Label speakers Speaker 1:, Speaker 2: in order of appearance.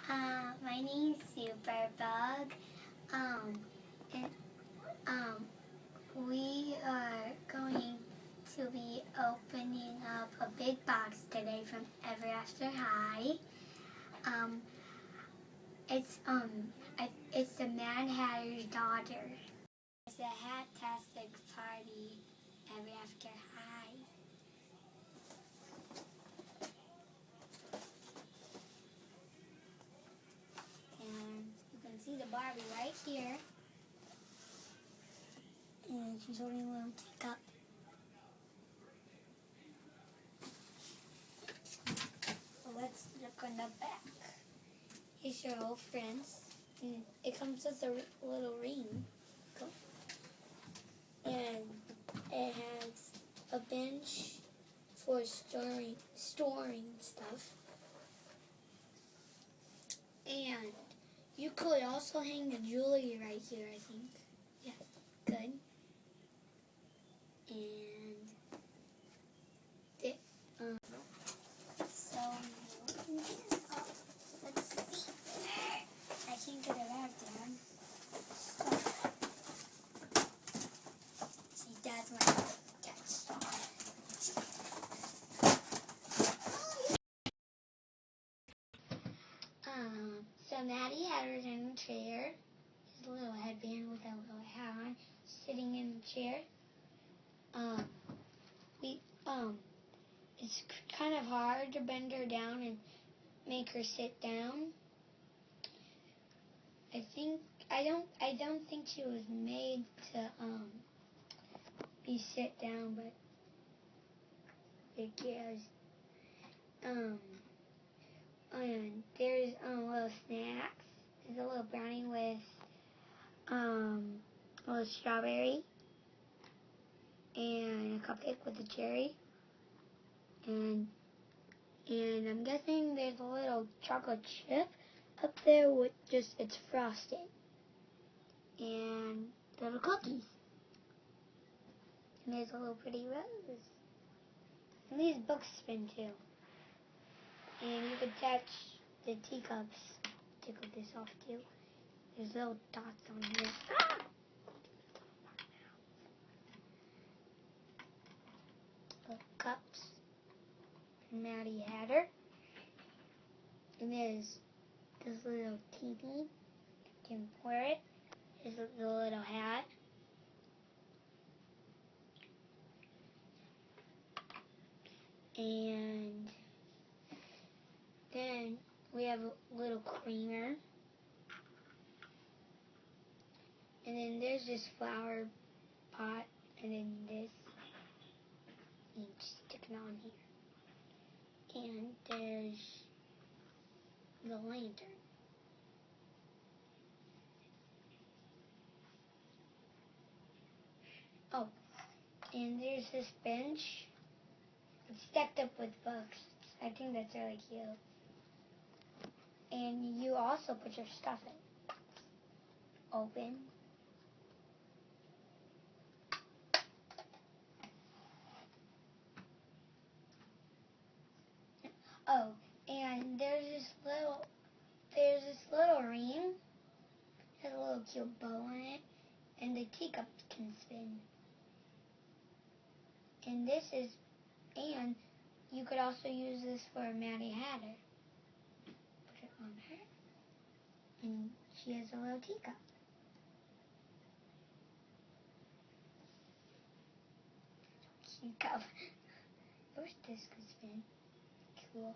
Speaker 1: My name's Superbug. And we are going to be opening up a big box today from Ever After High. It's the Mad Hatter's daughter. It's a Hatastic party Ever After High. And you can see the Barbie right here. And she's holding a little teacup. So let's look on the back. Here's your old friends. And it comes with a little ring. And it has a bench for storing stuff. And you could also hang the jewelry right here, I think. Yeah, good. And so let's see. I can't get it out there. See, that's my touch. So Maddy had her in a chair. His little headband with a little hat on, sitting in the chair. It's kind of hard to bend her down and make her sit down. I don't think she was made to be sit down, but it is. And there's little snacks. There's a little brownie with a little strawberry and a cupcake with a cherry. And I'm guessing there's a little chocolate chip up there with just it's frosted. And little cookies. And there's a little pretty rose. And these books spin too. And you can touch the teacups. Tickle this off too. There's little dots on here. Ah! Little cups. Maddy Hatter. And there's this little teepee. You can wear it. There's the little hat. And then we have a little creamer. And then there's this flower pot. And then this. You just stick it on here. And there's the lantern. Oh, and there's this bench. It's stacked up with books. I think that's really cute. And you also put your stuff in. Open. Oh, and there's this little ring. It has a little cute bow on it. And the teacup can spin. And you could also use this for Maddy Hatter. Put it on her. And she has a little teacup. Teacup. I wish this could spin. Cool.